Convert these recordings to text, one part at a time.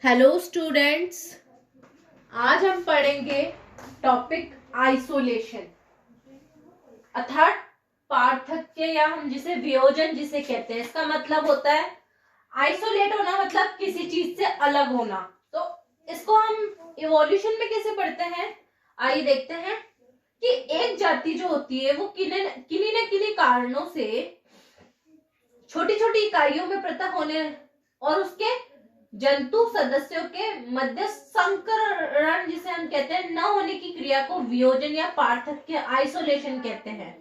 Hello students. आज हम पढ़ेंगे टॉपिक आइसोलेशन अर्थात पार्थक्य या हम जिसे वियोजन जिसे कहते हैं। इसका मतलब होता है आइसोलेट होना, मतलब किसी चीज से अलग होना। तो इसको हम इवोल्यूशन में कैसे पढ़ते हैं, आइए देखते हैं कि एक जाति जो होती है वो किन्हीं न किन्हीं कारणों से छोटी छोटी इकाइयों में पृथक होने और उसके जंतु सदस्यों के मध्य संकरण जिसे हम कहते हैं न होने की क्रिया को वियोजन या पार्थक्य आइसोलेशन कहते हैं।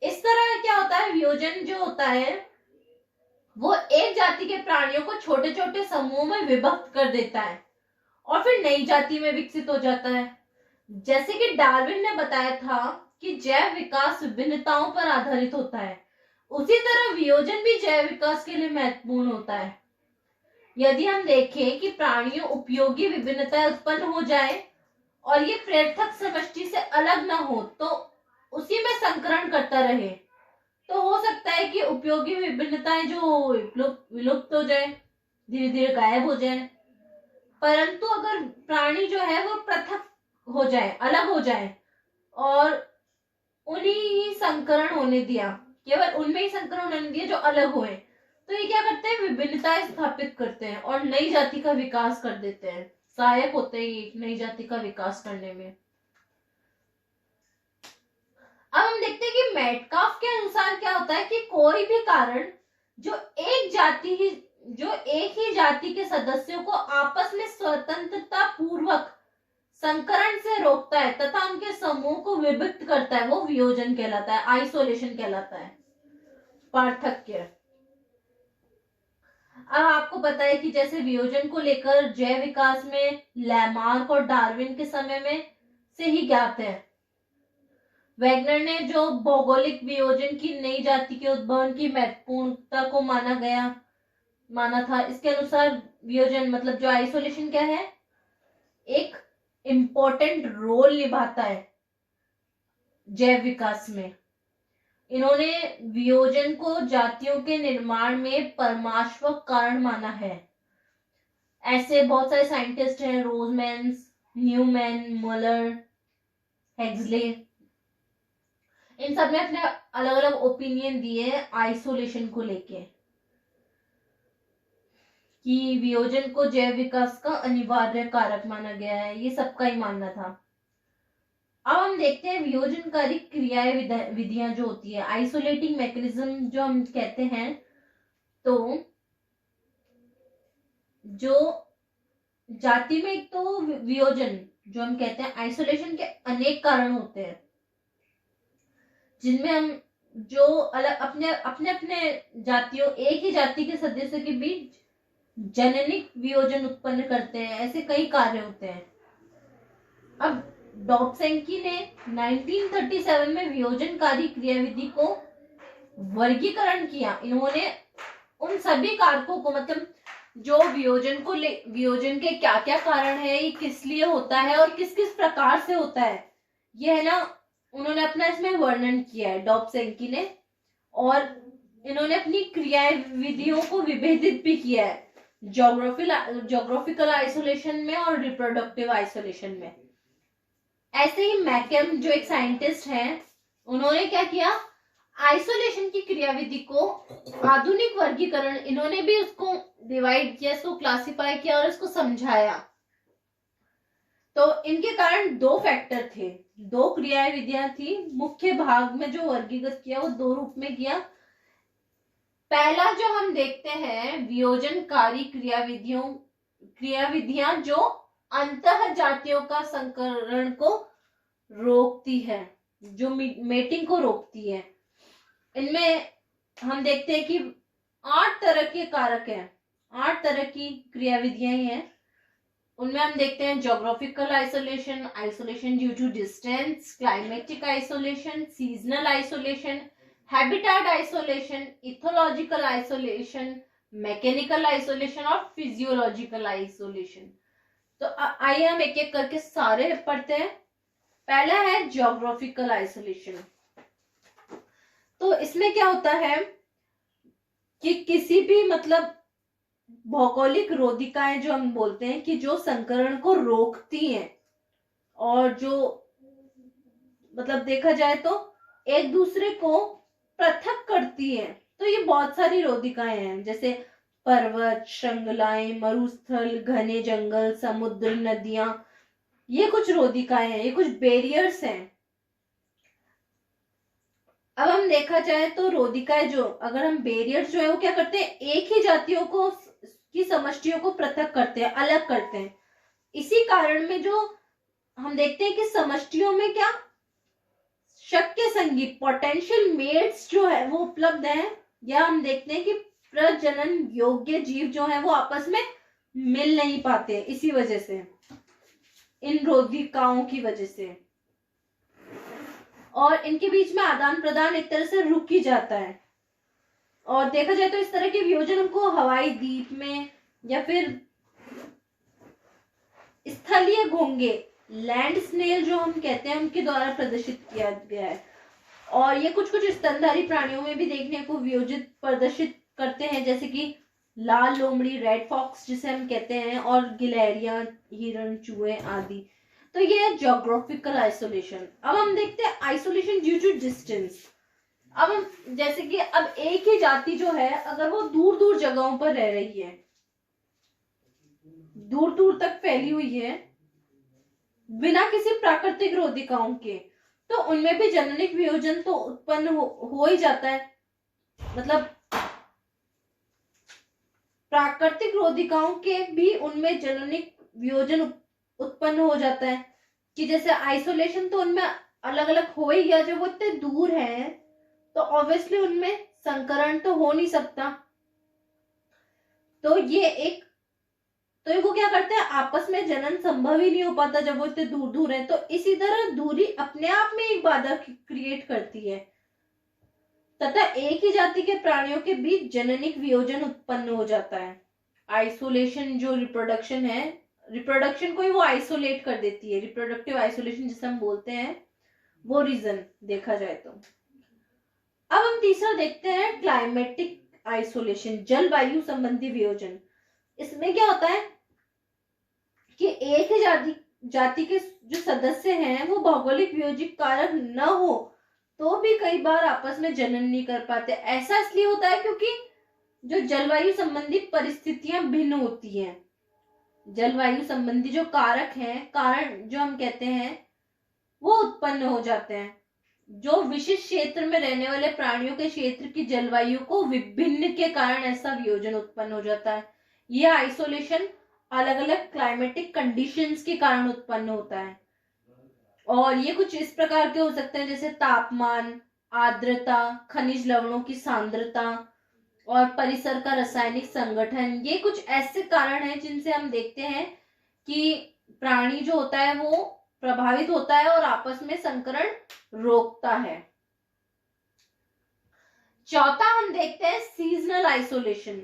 इस तरह क्या होता है, वियोजन जो होता है वो एक जाति के प्राणियों को छोटे छोटे समूहों में विभक्त कर देता है और फिर नई जाति में विकसित हो जाता है। जैसे कि डार्विन ने बताया था कि जैव विकास विभिन्नताओं पर आधारित होता है, उसी तरह वियोजन भी जैव विकास के लिए महत्वपूर्ण होता है। यदि हम देखें कि प्राणियों उपयोगी विभिन्नताएं उत्पन्न हो जाए और ये पृथक समष्टि से अलग ना हो तो उसी में संकरण करता रहे, तो हो सकता है कि उपयोगी विभिन्नताएं जो विलुप्त हो जाए, धीरे धीरे गायब हो जाए। परंतु अगर प्राणी जो है वो पृथक हो जाए, अलग हो जाए और उन्हीं संकरण होने दिया, केवल उनमें ही संकरण होने दिया जो अलग हुए, तो ये क्या करते हैं, विभिन्नताएं स्थापित करते हैं और नई जाति का विकास कर देते हैं, सहायक होते हैं ये नई जाति का विकास करने में। अब हम देखते हैं कि मेटकाफ के अनुसार क्या होता है कि कोई भी कारण जो एक ही जाति के सदस्यों को आपस में स्वतंत्रता पूर्वक संकरण से रोकता है तथा उनके समूह को विभक्त करता है, वो वियोजन कहलाता है, आइसोलेशन कहलाता है, पार्थक्य। अब आपको पता है कि जैसे वियोजन को लेकर जैव विकास में लैमार्क और डार्विन के समय में से ही ज्ञात है। वैगनर ने जो भौगोलिक वियोजन की नई जाति के उद्भव की महत्वपूर्णता को माना था, इसके अनुसार वियोजन मतलब जो आइसोलेशन क्या है, एक इंपॉर्टेंट रोल निभाता है जैव विकास में। इन्होंने वियोजन को जातियों के निर्माण में परमाश्व कारण माना है। ऐसे बहुत सारे साइंटिस्ट हैं, रोजमैन्स, न्यूमैन, मुलर, हेक्सले, इन सब ने अपने अलग अलग ओपिनियन दिए हैं आइसोलेशन को लेके कि वियोजन को जैव विकास का अनिवार्य कारक माना गया है, ये सबका ही मानना था। अब हम देखते हैं वियोजनकारी क्रियाएं विधियां जो होती है, आइसोलेटिंग मैकेनिज्म जो हम कहते हैं। तो जो जाति में एक तो वियोजन जो हम कहते हैं आइसोलेशन के अनेक कारण होते हैं, जिनमें हम जो अलग अपने अपने अपने जातियों एक ही जाति के सदस्यों के बीच जननिक वियोजन उत्पन्न करते हैं, ऐसे कई कार्य होते हैं। अब डॉब्सेंकी ने 1937 में वियोजनकारी क्रियाविधि को वर्गीकरण किया। इन्होंने उन सभी कारकों को, मतलब जो वियोजन के क्या क्या कारण है, ये किस लिए होता है और किस किस प्रकार से होता है, ये है ना, उन्होंने अपना इसमें वर्णन किया है डॉब्सेंकी ने। और इन्होंने अपनी क्रिया विधियों को विभेदित भी किया है, जोग्राफिकल आइसोलेशन में और रिप्रोडक्टिव आइसोलेशन में। ऐसे ही मैकेम जो एक साइंटिस्ट हैं, उन्होंने क्या किया, आइसोलेशन की क्रियाविधि को आधुनिक वर्गीकरण, इन्होंने भी उसको डिवाइड किया, इसको क्लासिफाई किया और इसको समझाया। तो इनके कारण दो फैक्टर थे, दो क्रिया विधियां थी। मुख्य भाग में जो वर्गीकृत किया वो दो रूप में किया। पहला जो हम देखते हैं, वियोजनकारी क्रियाविधियां जो अंतः जातियों का संकरण को रोकती है, जो मेटिंग को रोकती है। इनमें हम देखते हैं कि 8 तरह के कारक हैं, 8 तरह की क्रियाविधियां ही हैं। उनमें हम देखते हैं geographical isolation, isolation due to distance, climatic isolation, seasonal isolation, habitat isolation, ethological isolation, mechanical isolation और फिजियोलॉजिकल आइसोलेशन। तो आइए हम एक एक करके सारे पढ़ते हैं। पहला है ज्योग्राफिकल आइसोलेशन। तो इसमें क्या होता है कि किसी भी मतलब भौगोलिक रोधिकाएं जो हम बोलते हैं कि जो संकरण को रोकती हैं और जो मतलब देखा जाए तो एक दूसरे को पृथक करती हैं। तो ये बहुत सारी रोधिकाएं हैं, जैसे पर्वत, श्रृंखलाएं, मरुस्थल, घने जंगल, समुद्र, नदियां, ये कुछ रोधिकाएं हैं, ये कुछ बैरियर्स हैं। अब हम देखा जाए तो रोधिकाएं जो, अगर हम बैरियर्स जो है वो क्या करते हैं, एक ही जातियों को की समष्टियों को पृथक करते हैं, अलग करते हैं। इसी कारण में जो हम देखते हैं कि समष्टियों में क्या शक्य संगी पोटेंशियल मेट्स जो है वो उपलब्ध है, या हम देखते हैं कि प्रजनन योग्य जीव जो है वो आपस में मिल नहीं पाते, इसी वजह से, इन रोधिकाओं की वजह से, और इनके बीच में आदान प्रदान एक तरह से रुक ही जाता है। और देखा जाए तो इस तरह के वियोजन हमको हवाई द्वीप में या फिर स्थलीय घोंगे, लैंड स्नेल जो हम कहते हैं, उनके द्वारा प्रदर्शित किया गया है। और ये कुछ कुछ स्तनधारी प्राणियों में भी देखने को वियोजित प्रदर्शित करते हैं, जैसे कि लाल लोमड़ी, रेड फॉक्स जिसे हम कहते हैं, और गिलहरियां, हिरण, चूहे आदि। तो ये है ज्योग्राफिकल आइसोलेशन। अब हम देखते हैं आइसोलेशन ड्यू टू डिस्टेंस। अब हम जैसे कि अब एक ही जाति जो है अगर वो दूर दूर जगहों पर रह रही है, दूर दूर तक फैली हुई है बिना किसी प्राकृतिक रोधिकाओं के, तो उनमें भी जननिक वियोजन तो उत्पन्न हो ही जाता है। मतलब प्राकृतिक रोधिकाओं के भी उनमें जननिक वियोजन उत्पन्न हो जाता है, कि जैसे आइसोलेशन तो उनमें अलग अलग हो ही गया, जब वो इतने दूर है तो ऑब्वियसली उनमें संकरण तो हो नहीं सकता। तो ये एक, तो वो क्या करते हैं, आपस में जनन संभव ही नहीं हो पाता जब वो इतने दूर दूर है। तो इसी तरह दूरी अपने आप में एक बाधा क्रिएट करती है, तथा एक ही जाति के प्राणियों के बीच जननिक वियोजन उत्पन्न हो जाता है। आइसोलेशन जो रिप्रोडक्शन है, रिप्रोडक्शन को ही वो आइसोलेट कर देती है, रिप्रोडक्टिव आइसोलेशन जिसे हम बोलते हैं, वो रीजन देखा जाए तो। अब हम तीसरा देखते हैं क्लाइमेटिक आइसोलेशन, जलवायु संबंधी वियोजन। इसमें क्या होता है कि एक ही जाति के जो सदस्य हैं वो भौगोलिक वियोजिक कारक न हो तो भी कई बार आपस में जनन नहीं कर पाते। ऐसा इसलिए होता है क्योंकि जो जलवायु संबंधी परिस्थितियां भिन्न होती हैं। जलवायु संबंधी जो कारक हैं, कारण जो हम कहते हैं, वो उत्पन्न हो जाते हैं। जो विशिष्ट क्षेत्र में रहने वाले प्राणियों के क्षेत्र की जलवायु को विभिन्न के कारण ऐसा वियोजन उत्पन्न हो जाता है। यह आइसोलेशन अलग अलग क्लाइमेटिक कंडीशंस के कारण उत्पन्न होता है, और ये कुछ इस प्रकार के हो सकते हैं, जैसे तापमान, आर्द्रता, खनिज लवणों की सांद्रता और परिसर का रासायनिक संगठन। ये कुछ ऐसे कारण हैं जिनसे हम देखते हैं कि प्राणी जो होता है वो प्रभावित होता है और आपस में संकरण रोकता है। चौथा हम देखते हैं सीजनल आइसोलेशन,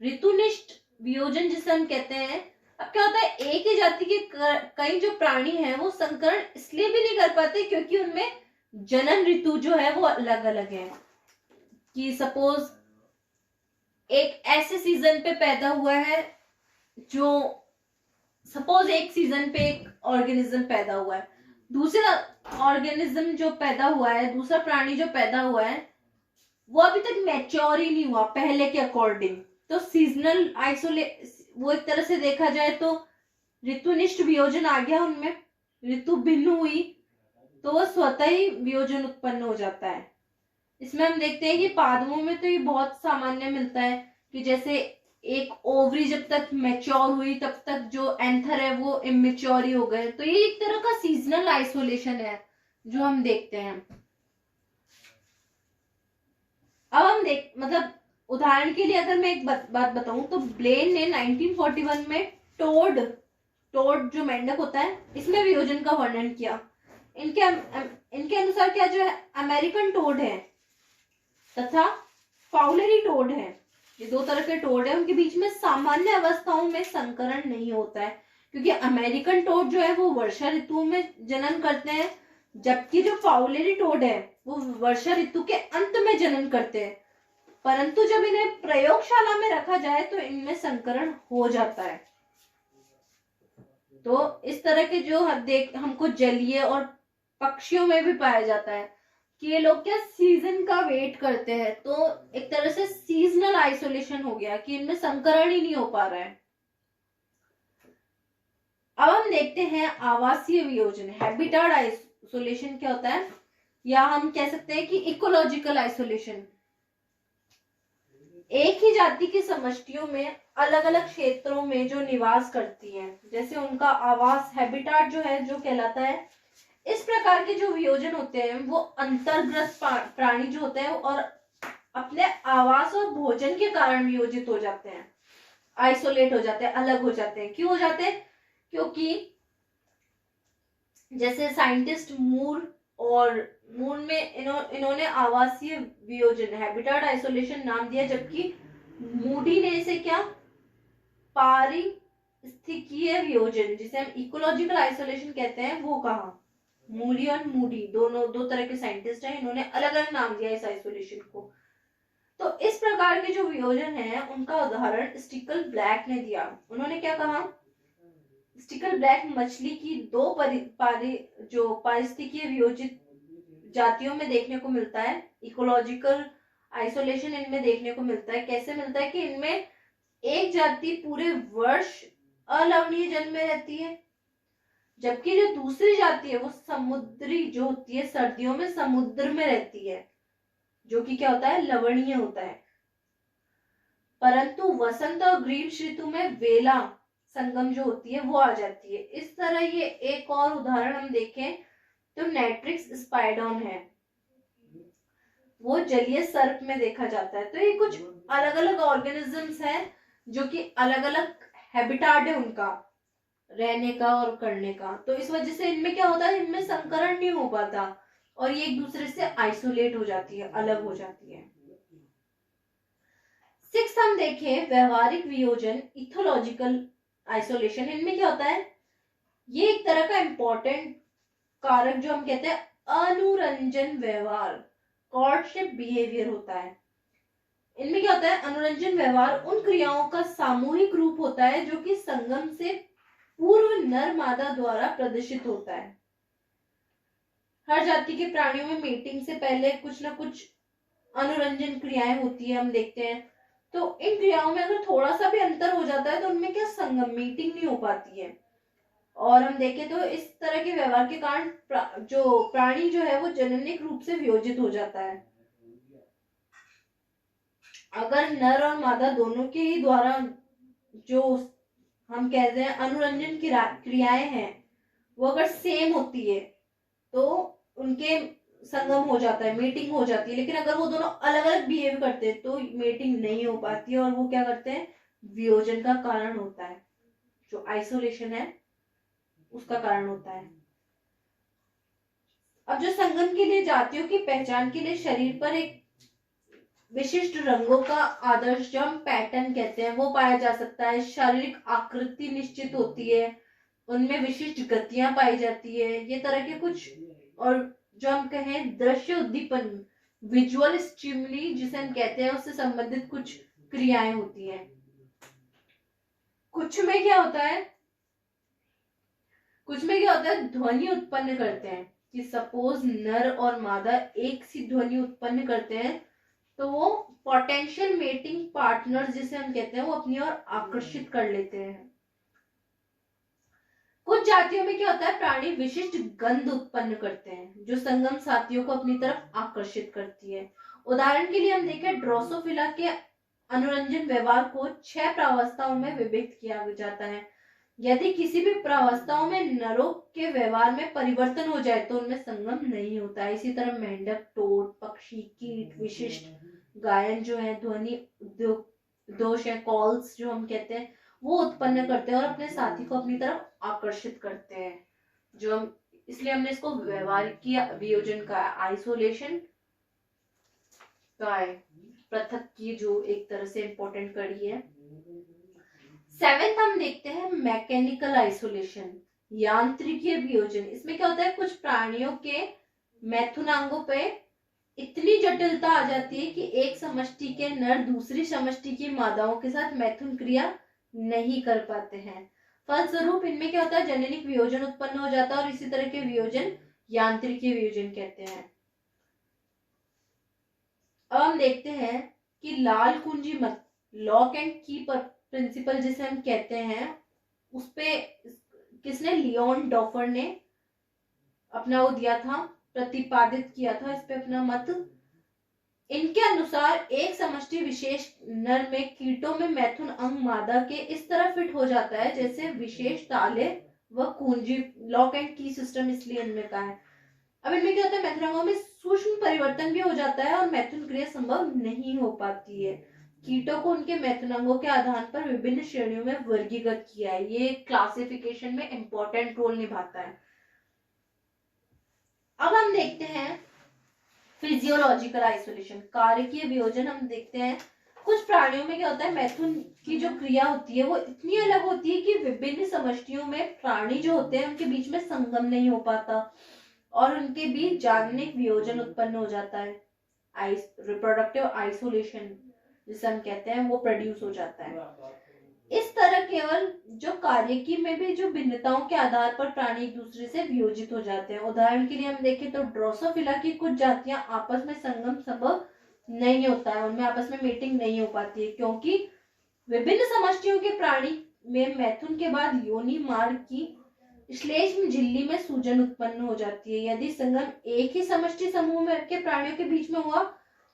ऋतुनिष्ठ वियोजन जिसे हम कहते हैं। अब क्या होता है, एक ही जाति के कई जो प्राणी हैं वो संकरण इसलिए भी नहीं कर पाते क्योंकि उनमें जनन ऋतु जो है वो अलग अलग है। कि सपोज एक ऐसे सीजन पे पैदा हुआ है, जो सपोज एक सीजन पे एक ऑर्गेनिज्म पैदा हुआ है, दूसरा ऑर्गेनिज्म जो पैदा हुआ है, दूसरा प्राणी जो पैदा हुआ है, वो अभी तक मैच्योर ही नहीं हुआ पहले के अकॉर्डिंग। तो सीजनल वो एक तरह से देखा जाए तो ऋतुनिष्ठ वियोजन आ गया, उनमें ऋतु भिन्न हुई तो वो स्वतः ही वियोजन उत्पन्न हो जाता है। इसमें हम देखते हैं कि पादपों में तो ये बहुत सामान्य मिलता है कि जैसे एक ओवरी जब तक मैच्योर हुई तब तक जो एंथर है वो इमेच्योर ही हो गए। तो ये एक तरह का सीजनल आइसोलेशन है जो हम देखते हैं। अब हम मतलब उदाहरण के लिए अगर मैं एक बात बताऊं तो ब्लेन ने 1941 में टोड जो मेंढक होता है, इसमें वियोजन का वर्णन किया। इनके अनुसार क्या जो है, अमेरिकन टोड है तथा फाउलरी टोड है, ये दो तरह के टोड है, उनके बीच में सामान्य अवस्थाओं में संकरण नहीं होता है, क्योंकि अमेरिकन टोड जो है वो वर्षा ऋतु में जनन करते हैं, जबकि जो फाउलरी टोड है वो वर्षा ऋतु के अंत में जनन करते हैं। परंतु जब इन्हें प्रयोगशाला में रखा जाए तो इनमें संकरण हो जाता है। तो इस तरह के जो हमको जलीय और पक्षियों में भी पाया जाता है कि ये लोग क्या सीजन का वेट करते हैं। तो एक तरह से सीजनल आइसोलेशन हो गया कि इनमें संकरण ही नहीं हो पा रहा है। अब हम देखते हैं आवासीय वियोजन, हैबिटाट आइसोलेशन क्या होता है, या हम कह सकते हैं कि इकोलॉजिकल आइसोलेशन। एक ही जाति की समष्टियों में अलग अलग क्षेत्रों में जो निवास करती हैं, जैसे उनका आवास हैबिटाट जो है जो कहलाता है। इस प्रकार के जो वियोजन होते हैं वो अंतर्ग्रस्त प्राणी जो होते हैं और अपने आवास और भोजन के कारण वियोजित हो जाते हैं, आइसोलेट हो जाते हैं, अलग हो जाते हैं। क्यों हो जाते हैं? क्योंकि जैसे साइंटिस्ट मूर में इन्होंने आवासीय वियोजन हैबिटाट आइसोलेशन नाम दिया, जबकि मूडी ने इसे क्या पारिस्थितिकीय वियोजन, जिसे हम इकोलॉजिकल आइसोलेशन कहते हैं, वो कहा। मूरी और मूडी दो तरह के साइंटिस्ट हैं, इन्होंने अलग अलग नाम दिया इस आइसोलेशन को। तो इस प्रकार के जो वियोजन है उनका उदाहरण स्टिकल ब्लैक ने दिया। उन्होंने क्या कहा, स्टिकल ब्लैक मछली की दो जो पारिस्थितिकीय वियोजित जातियों में देखने को मिलता है। इकोलॉजिकल आइसोलेशन इनमें देखने को मिलता है। कैसे मिलता है कि इनमें एक जाति पूरे वर्ष अलवणीय जल में रहती है, जबकि जो दूसरी जाति है वो समुद्री जो होती है, सर्दियों में समुद्र में रहती है, जो कि क्या होता है, लवणीय होता है। परंतु वसंत और ग्रीष्म ऋतु में वेला संगम जो होती है वो आ जाती है। इस तरह ये एक और उदाहरण हम देखें तो नेट्रिक्स स्पाइडोन है, वो जलीय सर्प में देखा जाता है। तो ये कुछ अलग अलग ऑर्गेनिजम्स हैं जो कि अलग अलग हैबिटाट है उनका रहने का और करने का। तो इस वजह से इनमें क्या होता है, इनमें संकरण नहीं हो पाता और ये एक दूसरे से आइसोलेट हो जाती है, अलग हो जाती है। 6 हम देखें व्यवहारिक वियोजन, इथोलॉजिकल आइसोलेशन। इनमें क्या होता है, ये एक तरह का इंपॉर्टेंट कारक जो हम कहते हैं अनुरंजन व्यवहार, कॉर्टशिप बिहेवियर होता है। इनमें क्या होता है, अनुरंजन व्यवहार उन क्रियाओं का सामूहिक रूप होता है जो कि संगम से पूर्व नर मादा द्वारा प्रदर्शित होता है। हर जाति के प्राणियों में मीटिंग से पहले कुछ ना कुछ अनुरंजन क्रियाएं होती है, हम देखते हैं। तो इन क्रियाओं में अगर थोड़ा सा भी अंतर हो जाता है तो उनमें क्या संगम मीटिंग नहीं हो पाती है। और हम देखें तो इस तरह के व्यवहार के कारण जो प्राणी जो है वो जननिक रूप से वियोजित हो जाता है। अगर नर और मादा दोनों के ही द्वारा जो हम कहते हैं अनुरंजन क्रियाएं हैं वो अगर सेम होती है तो उनके संगम हो जाता है, मीटिंग हो जाती है। लेकिन अगर वो दोनों अलग अलग बिहेव करते हैं तो मीटिंग नहीं हो पाती है और वो क्या करते हैं, वियोजन का कारण होता है, जो आइसोलेशन है उसका कारण होता है। अब जो संगम के लिए जातियों की पहचान के लिए शरीर पर एक विशिष्ट रंगों का आदर्श जो हम पैटर्न कहते हैं वो पाया जा सकता है। शारीरिक आकृति निश्चित होती है, उनमें विशिष्ट गतियां पाई जाती है, ये तरह के कुछ। और जो हम कहें दृश्य उद्दीपन, विजुअल स्टिमुली जिसे हम कहते हैं, उससे संबंधित कुछ क्रियाएं होती हैं। कुछ में क्या होता है, ध्वनि उत्पन्न करते हैं कि सपोज नर और मादा एक सी ध्वनि उत्पन्न करते हैं तो वो पोटेंशियल मेटिंग पार्टनर जिसे हम कहते हैं वो अपनी ओर आकर्षित कर लेते हैं। कुछ जातियों में क्या होता है, प्राणी विशिष्ट गंध उत्पन्न करते हैं जो संगम साथियों को अपनी तरफ आकर्षित करती है। उदाहरण के लिए हम देखें ड्रोसोफिला के अनुरंजन व्यवहार को 6 प्रावस्थाओं में विभक्त किया जाता है। यदि किसी भी प्रावस्थाओं में नरों के व्यवहार में परिवर्तन हो जाए तो उनमें संगम नहीं होता है। इसी तरह मेंढक, टोड, पक्षी, कीट, विशिष्ट गायन जो है, ध्वनि दोष है, कॉल्स जो हम कहते हैं वो उत्पन्न करते हैं और अपने साथी को अपनी तरफ आकर्षित करते हैं। जो हम इसलिए हमने इसको व्यवहारिक वियोजन का आइसोलेशन का है, पृथक की जो एक तरह से इंपॉर्टेंट कड़ी है। 7th हम देखते हैं मैकेनिकल आइसोलेशन, यांत्रिकीय वियोजन। इसमें क्या होता है, कुछ प्राणियों के मैथुनांगों पे इतनी जटिलता आ जाती है कि एक समष्टि के नर दूसरी समष्टि की मादाओं के साथ मैथुन क्रिया नहीं कर पाते हैं। फलस्वरूप इनमें क्या होता है, जननिक वियोजन उत्पन्न हो जाता है और इसी तरह के वियोजन यांत्रिकीय वियोजन कहते हैं। अब हम देखते हैं कि लाल कुंजी मत, लॉक एंड की प्रिंसिपल जिसे हम कहते हैं, उस पे किसने, लियोन डॉफर ने अपना वो दिया था, प्रतिपादित किया था इस पे अपना मत। इनके अनुसार एक समष्टि विशेष नर में कीटों में मैथुन अंग मादा के इस तरह फिट हो जाता है जैसे विशेष ताले व कुंजी, लॉक एंड की सिस्टम इसलिए इनमें का है। अब इनमें क्या होता है, मैथुन अंगों में सूक्ष्म परिवर्तन भी हो जाता है और मैथुन क्रिया संभव नहीं हो पाती है। कीटों को उनके मैथुन अंगों के आधार पर विभिन्न श्रेणियों में वर्गीकृत किया है। ये क्लासिफिकेशन में इंपॉर्टेंट रोल निभाता है। अब हम देखते हैं फिजियोलॉजिकल आइसोलेशन, कार्यकीय वियोजन। हम देखते हैं कुछ प्राणियों में क्या होता है, मैथुन की जो क्रिया होती है वो इतनी अलग होती है कि विभिन्न समष्टियों में प्राणी जो होते हैं उनके बीच में संगम नहीं हो पाता और उनके बीच जाननिक वियोजन उत्पन्न हो जाता है। रिप्रोडक्टिव आइसोलेशन जिसे हम कहते हैं वो प्रोड्यूस हो जाता है। इस तरह केवल जो कार्यकी में भी जो भिन्नताओं के आधार पर प्राणी एक दूसरे से वियोजित हो जाते हैं। उदाहरण के लिए हम देखें तो ड्रोसोफिला की कुछ जातियां आपस में संगम संभव नहीं होता है, उनमें आपस में मीटिंग नहीं हो पाती है क्योंकि विभिन्न समष्टियों के प्राणी में मैथुन के बाद योनि मार्ग की श्लेष्म झिल्ली में सूजन उत्पन्न हो जाती है। यदि संगम एक ही समष्टि समूह में के प्राणियों के बीच में हुआ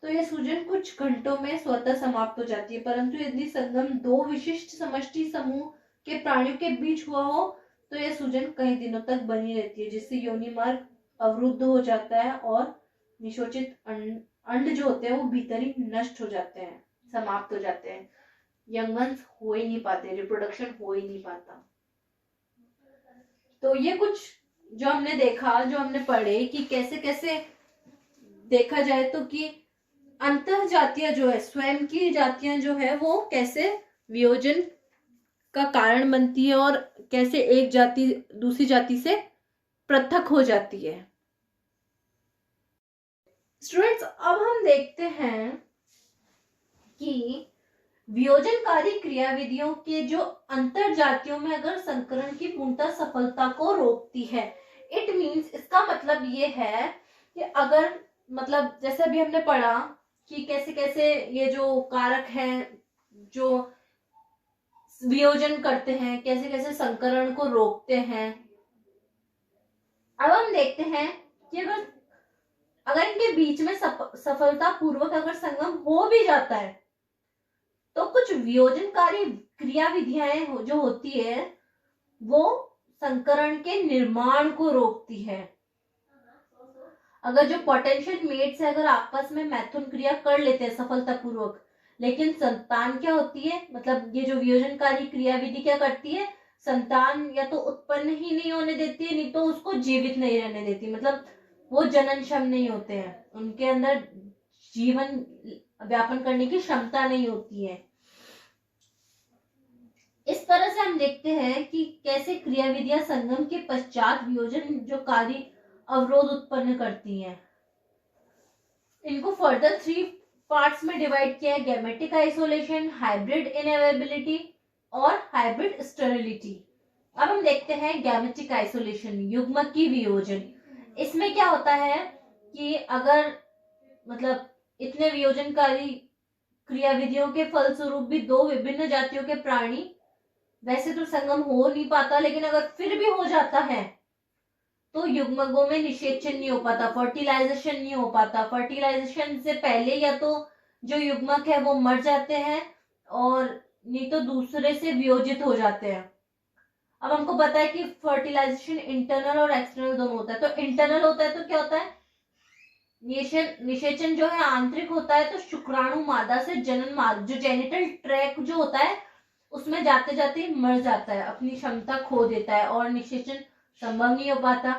तो यह सूजन कुछ घंटों में स्वतः समाप्त हो जाती है, परंतु यदि संगम दो विशिष्ट समष्टि समूह के प्राणियों के बीच हुआ हो तो यह सूजन कई दिनों तक बनी रहती है, जिससे योनि मार्ग अवरुद्ध हो जाता है और निषेचित अंड जो होते हैं वो भीतर ही नष्ट हो जाते हैं, समाप्त हो जाते हैं। यंगन्स हो ही नहीं पाते, रिप्रोडक्शन हो ही नहीं पाता। तो ये कुछ जो हमने देखा, जो हमने पढ़े कि कैसे कैसे देखा जाए तो कि अंतः जातियां जो है, स्वयं की जातियां जो है वो कैसे वियोजन का कारण बनती है और कैसे एक जाति दूसरी जाति से पृथक हो जाती है। स्टूडेंट्स, अब हम देखते हैं कि वियोजनकारी क्रियाविधियों के जो अंतर जातियों में अगर संकरण की पूर्णतः सफलता को रोकती है। इट मीन्स, इसका मतलब ये है कि अगर, मतलब जैसे अभी हमने पढ़ा कि कैसे कैसे ये जो कारक हैं जो वियोजन करते हैं, कैसे कैसे संकरण को रोकते हैं। अब हम देखते हैं कि अगर इनके बीच में सफलता पूर्वक अगर संगम हो भी जाता है तो कुछ वियोजनकारी क्रियाविधियां जो होती है वो संकरण के निर्माण को रोकती है। अगर जो पोटेंशियल मेट्स है अगर आपस में मैथुन क्रिया कर लेते हैं सफलतापूर्वक, लेकिन संतान क्या होती है, मतलब ये जो वियोजनकारी क्रियाविधि क्या करती है, संतान या तो उत्पन्न ही नहीं होने देती है, नहीं तो उसको जीवित नहीं रहने देती, मतलब वो जननक्षम नहीं होते हैं, उनके अंदर जीवन व्यापन करने की क्षमता नहीं होती है। इस तरह से हम देखते हैं कि कैसे क्रियाविधियां संगम के पश्चात वियोजन जो कार्य अवरोध उत्पन्न करती हैं। इनको फर्दर 3 पार्ट्स में डिवाइड किया है, गैमेटिक आइसोलेशन, हाइब्रिड इनएवेबिलिटी और हाइब्रिड स्टेरिलिटी। अब हम देखते हैं गैमेटिक आइसोलेशन, युग्मक की वियोजन। इसमें क्या होता है कि अगर मतलब इतने वियोजनकारी क्रियाविधियों के फलस्वरूप भी दो विभिन्न जातियों के प्राणी, वैसे तो संगम हो नहीं पाता, लेकिन अगर फिर भी हो जाता है तो युग्मकों में निषेचन नहीं हो पाता, फर्टिलाइजेशन नहीं हो पाता। फर्टिलाइजेशन से पहले या तो जो युग्मक है वो मर जाते हैं और नहीं तो दूसरे से वियोजित हो जाते हैं। अब हमको पता है कि फर्टिलाइजेशन इंटरनल और एक्सटर्नल दोनों होता है। तो इंटरनल होता है तो क्या होता है, निषेचन जो है आंतरिक होता है, तो शुक्राणु मादा से जनन मार्ग जो जेनिटल ट्रैक जो होता है उसमें जाते जाते मर जाता है, अपनी क्षमता खो देता है और निषेचन संभव नहीं हो पाता।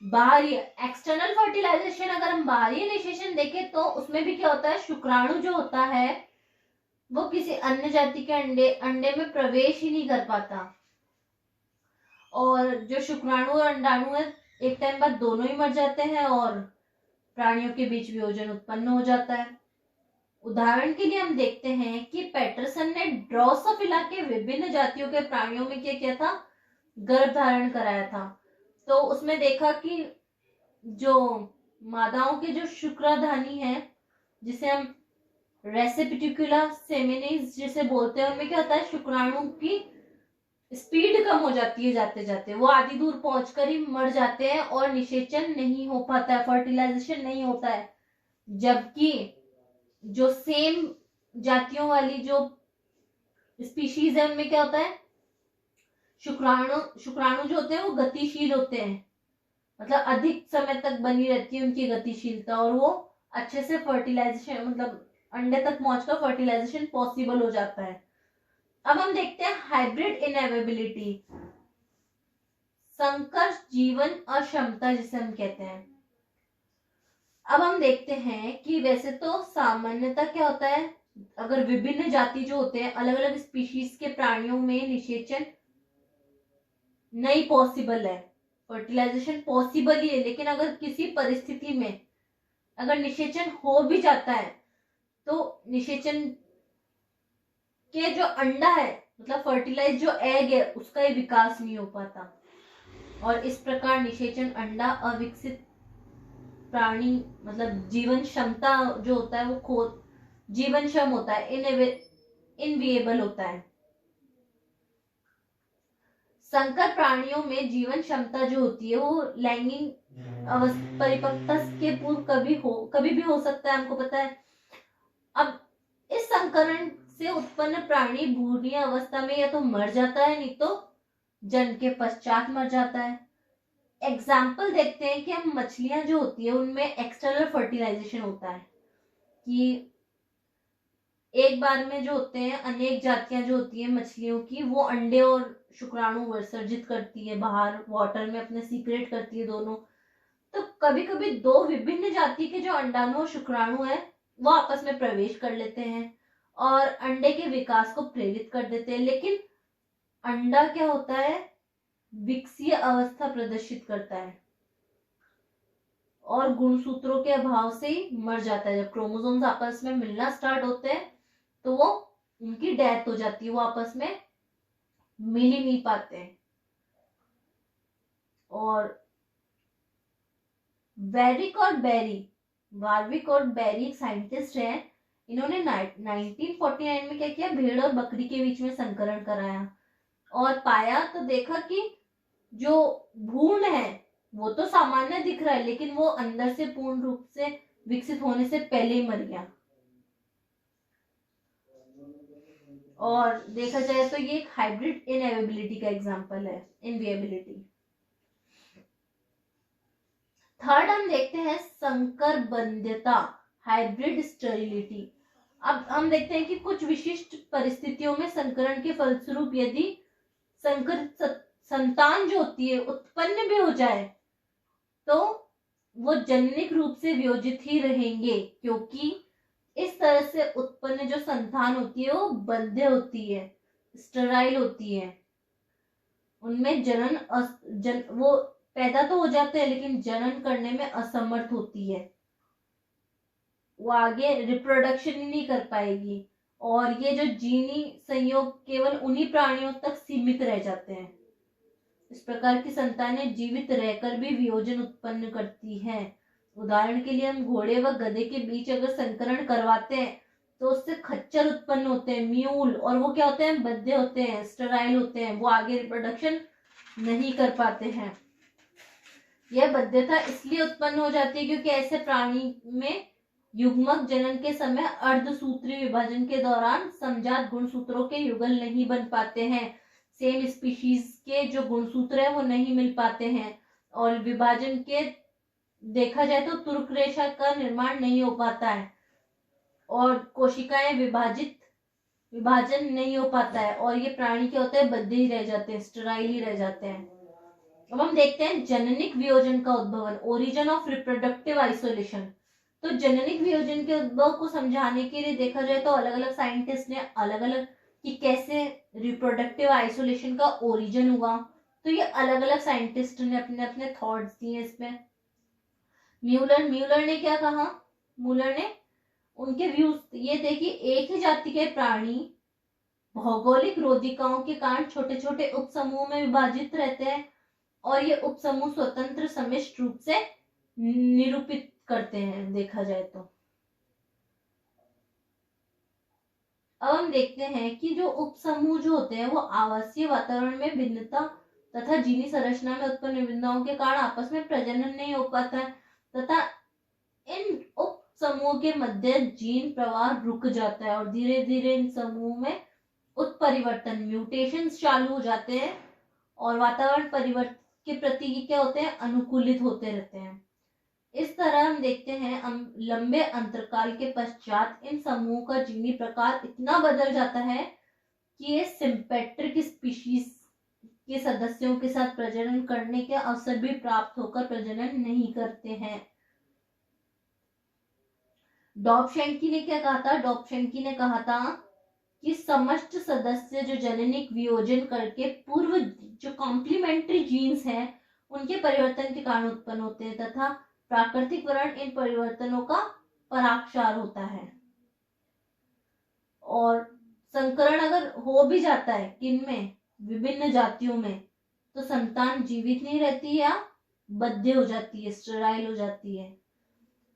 बाहरी एक्सटर्नल फर्टिलाइजेशन, अगर हम बाहरी निषेचन देखें तो उसमें भी क्या होता है, शुक्राणु जो होता है वो किसी अन्य जाति के अंडे में प्रवेश ही नहीं कर पाता और जो शुक्राणु और अंडाणु है एक टाइम बाद दोनों ही मर जाते हैं और प्राणियों के बीच वियोजन उत्पन्न हो जाता है। उदाहरण के लिए हम देखते हैं कि पैटरसन ने ड्रोसोफिला के विभिन्न जातियों के प्राणियों में क्या किया था, गर्भ धारण कराया था। तो उसमें देखा कि जो मादाओं के जो शुक्राधानी है, जिसे हम रेसिपिटिकुला सेमिनीज जिसे बोलते हैं, उनमें क्या होता है, शुक्राणु की स्पीड कम हो जाती है, जाते जाते वो आधी दूर पहुंचकर ही मर जाते हैं और निषेचन नहीं हो पाता है, फर्टिलाइजेशन नहीं होता है। जबकि जो सेम जातियों वाली जो स्पीशीज है, उनमें क्या होता है, शुक्राणु जो होते हैं वो गतिशील होते हैं, मतलब अधिक समय तक बनी रहती है उनकी गतिशीलता, और वो अच्छे से फर्टिलाइजेशन, मतलब अंडे तक पहुंचकर फर्टिलाइजेशन पॉसिबल हो जाता है। अब हम देखते हैं हाइब्रिड इनएवेबिलिटी, संकर जीवन अक्षमता जिसे हम कहते हैं। अब हम देखते हैं कि वैसे तो सामान्यतः क्या होता है, अगर विभिन्न जाति जो होते हैं, अलग अलग स्पीशीज के प्राणियों में निषेचन नहीं पॉसिबल है, फर्टिलाइजेशन पॉसिबल ही है, लेकिन अगर किसी परिस्थिति में अगर निषेचन हो भी जाता है तो निषेचन के जो अंडा है, मतलब फर्टिलाइज जो एग है, उसका ही विकास नहीं हो पाता, और इस प्रकार निषेचन अंडा अविकसित प्राणी, मतलब जीवन क्षमता जो होता है वो जीवन क्षम होता है, इनविएबल होता है। संकर प्राणियों में जीवन क्षमता जो होती है वो लैंगिक परिपक्वता के पूर्व कभी भी हो सकता है, हमको पता है। अब इस संकरण से उत्पन्न प्राणी भ्रूणीय अवस्था में या तो मर जाता है, नहीं तो जन्म के पश्चात मर जाता है। एग्जाम्पल देखते हैं कि हम मछलियां जो होती है उनमें एक्सटर्नल फर्टिलाइजेशन होता है, कि एक बार में जो होते हैं अनेक जातियां जो होती है मछलियों की, वो अंडे और शुक्राणु विसर्जित करती है बाहर वाटर में, अपने सीक्रेट करती है दोनों। तो कभी कभी दो विभिन्न जाति के जो अंडाणु और शुक्राणु है वो आपस में प्रवेश कर लेते हैं और अंडे के विकास को प्रेरित कर देते हैं, लेकिन अंडा क्या होता है, विकसीय अवस्था प्रदर्शित करता है और गुणसूत्रों के अभाव से ही मर जाता है। जब क्रोमोसोम्स आपस में मिलना स्टार्ट होते हैं तो वो उनकी डेथ हो जाती है, वो आपस में मिल ही नहीं पाते हैं। और वार्विक और बेरी साइंटिस्ट हैं, इन्होंने 1949 में क्या किया, भेड़ और बकरी के बीच में संकरण कराया और पाया, तो देखा कि जो भ्रूण है वो तो सामान्य दिख रहा है, लेकिन वो अंदर से पूर्ण रूप से विकसित होने से पहले ही मर गया। और देखा जाए तो ये एक हाइब्रिड इनएवेबिलिटी का एग्जांपल है, इनविएबिलिटी। थर्ड हम देखते हैं संकर बंध्यता, हाइब्रिड स्टेरिलिटी। अब हम देखते हैं कि कुछ विशिष्ट परिस्थितियों में संकरण के फलस्वरूप यदि संकर संतान जो होती है उत्पन्न भी हो जाए तो वो जननिक रूप से वियोजित ही रहेंगे, क्योंकि इस तरह से उत्पन्न जो संतान होती है वो बंध्य होती है, स्टेराइल होती है, उनमें वो पैदा तो हो जाते हैं लेकिन जनन करने में असमर्थ होती है, वो आगे रिप्रोडक्शन ही नहीं कर पाएगी, और ये जो जीनी संयोग केवल उन्हीं प्राणियों तक सीमित रह जाते हैं। इस प्रकार की संतानें जीवित रहकर भी वियोजन उत्पन्न करती हैं। उदाहरण के लिए हम घोड़े व गधे के बीच अगर संकरण करवाते हैं तो उससे खच्चर उत्पन्न होते हैं, म्यूल, और वो क्या होते हैं, बद्ध होते हैं, स्टेराइल होते हैं, वो आगे रिप्रोडक्शन नहीं कर पाते हैं। यह बद्धता इसलिए उत्पन्न हो जाती है क्योंकि ऐसे प्राणी में युग्मक जनन के समय अर्धसूत्री विभाजन के दौरान समजात गुणसूत्रों के युगल नहीं बन पाते हैं, सेम स्पीशीज के जो गुणसूत्र है वो नहीं मिल पाते हैं, और विभाजन के देखा जाए तो तुर्क रेशा का निर्माण नहीं हो पाता है और कोशिकाएं विभाजन नहीं हो पाता है, और ये प्राणी क्या होते हैं, बद्धे ही रह जाते हैं, स्टेराइल ही रह जाते हैं। अब हम देखते हैं जननिक वियोजन का उद्भवन, ओरिजिन ऑफ रिप्रोडक्टिव आइसोलेशन। तो जननिक वियोजन के उद्भव को समझाने के लिए देखा जाए तो अलग अलग साइंटिस्ट ने अलग अलग कि कैसे रिप्रोडक्टिव आइसोलेशन का ओरिजिन हुआ, तो ये अलग अलग साइंटिस्ट ने अपने अपने थॉट्स दिए इसमें। म्यूलर ने क्या कहा, मूलर ने उनके व्यूज ये थे कि एक ही जाति के प्राणी भौगोलिक रोधिकाओं के कारण छोटे छोटे उपसमूह में विभाजित रहते हैं और ये उपसमूह स्वतंत्र समिष्ट रूप से निरूपित करते हैं देखा जाए तो। अब हम देखते हैं कि जो उपसमूह जो होते हैं वो आवासीय वातावरण में भिन्नता तथा जीनी संरचना में उत्पन्न विभिन्नताओं के कारण आपस में प्रजनन नहीं हो पाता है तथा इन उप समूह के मध्य जीन प्रवाह रुक जाता है और धीरे धीरे इन समूह में उत्परिवर्तन म्यूटेशंस चालू हो जाते हैं और वातावरण परिवर्तन के प्रति क्या होते हैं, अनुकूलित होते रहते हैं। इस तरह हम देखते हैं लंबे अंतरकाल के पश्चात इन समूहों का जीनी प्रकार इतना बदल जाता है कि ये सिंपेट्रिक स्पीशीज के सदस्यों के साथ प्रजनन करने के अवसर भी प्राप्त होकर प्रजनन नहीं करते हैं। डॉबशेंकी ने क्या कहा था, डॉबशेंकी ने कहा था कि समस्त सदस्य जो जननिक वियोजन करके पूर्व जो कॉम्प्लीमेंट्री जीन्स हैं उनके परिवर्तन के कारण उत्पन्न होते हैं तथा प्राकृतिक वर्ण इन परिवर्तनों का पराक्षार होता है। और संकरण अगर हो भी जाता है किनमें, विभिन्न जातियों में, तो संतान जीवित नहीं रहती या बद्ध हो जाती है, स्टेराइल हो जाती है।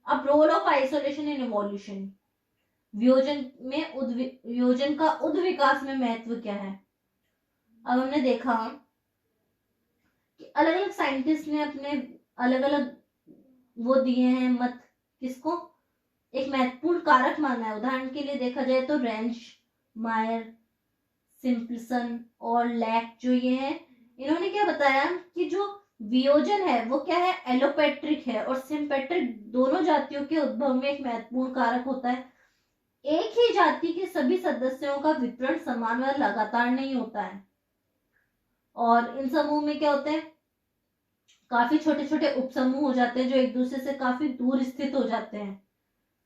अब role of isolation in evolution, वियोजन का उद्विकास में महत्व क्या है। अब हमने देखा कि अलग अलग साइंटिस्ट ने अपने अलग अलग वो दिए हैं मत, किसको एक महत्वपूर्ण कारक माना है। उदाहरण के लिए देखा जाए तो रेंज, मायर, सिम्पसन और लैक जो ये हैं, इन्होंने क्या बताया कि जो वियोजन है वो क्या है, एलोपेट्रिक है और सिम्पेट्रिक दोनों जातियों के उद्भव में एक महत्वपूर्ण कारक होता है। एक ही जाति के सभी सदस्यों का वितरण समान व लगातार नहीं होता है और इन समूह में क्या होते हैं, काफी छोटे छोटे उपसमूह हो जाते हैं जो एक दूसरे से काफी दूर स्थित हो जाते हैं।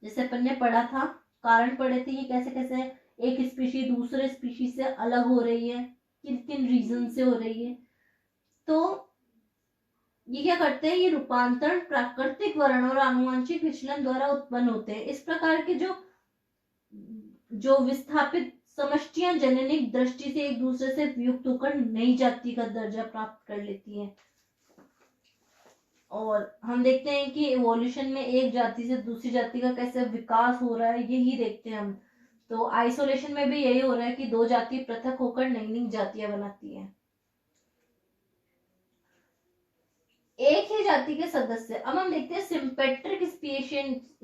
जैसे अपन ने पढ़ा था, कारण पढ़े थे कि कैसे कैसे एक स्पीशी दूसरे स्पीशी से अलग हो रही है, किन किन रीजन से हो रही है। तो ये क्या करते हैं, ये रूपांतरण प्राकृतिक वर्ण और आनुवंशिक विचलन द्वारा उत्पन्न होते हैं। इस प्रकार के जो विस्थापित समष्टियां जननिक दृष्टि से एक दूसरे से वियुक्त होकर नई जाति का दर्जा प्राप्त कर लेती हैं। और हम देखते हैं कि इवोल्यूशन में एक जाति से दूसरी जाति का कैसे विकास हो रहा है, यही देखते हैं हम। तो आइसोलेशन में भी यही हो रहा है कि दो जाति पृथक होकर नई नई जातियां बनाती हैं। एक ही जाति के सदस्य, अब हम देखते हैं सिंपेट्रिक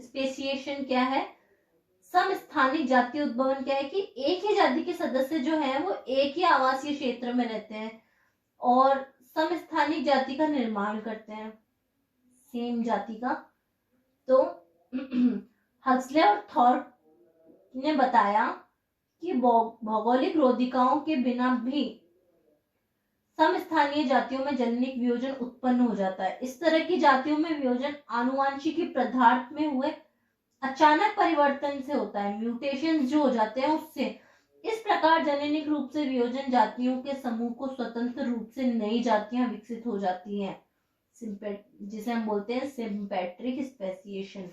स्पेसिएशन क्या है, समस्थानिक जाति उद्भवन क्या है कि एक ही जाति के सदस्य जो है वो एक ही आवासीय क्षेत्र में रहते हैं और समस्थानिक जाति का निर्माण करते हैं, सेम जाति का। तो हक्सले और थॉर्प ने बताया कि भौगोलिक रोधिकाओं के बिना भी समस्थानीय जातियों में जननिक वियोजन उत्पन्न हो जाता है। इस तरह की जातियों में वियोजन आनुवांशिकी पदार्थ में हुए अचानक परिवर्तन से होता है, म्यूटेशन जो हो जाते हैं उससे। इस प्रकार जननिक रूप से वियोजन जातियों के समूह को स्वतंत्र रूप से नई जातियां विकसित हो जाती हैं, जिसे हम बोलते हैं सिंपेट्रिक स्पेसिएशन।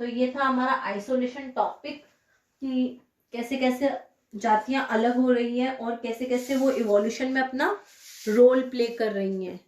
तो ये था हमारा आइसोलेशन टॉपिक कि कैसे कैसे जातियां अलग हो रही हैं और कैसे कैसे वो इवोल्यूशन में अपना रोल प्ले कर रही हैं।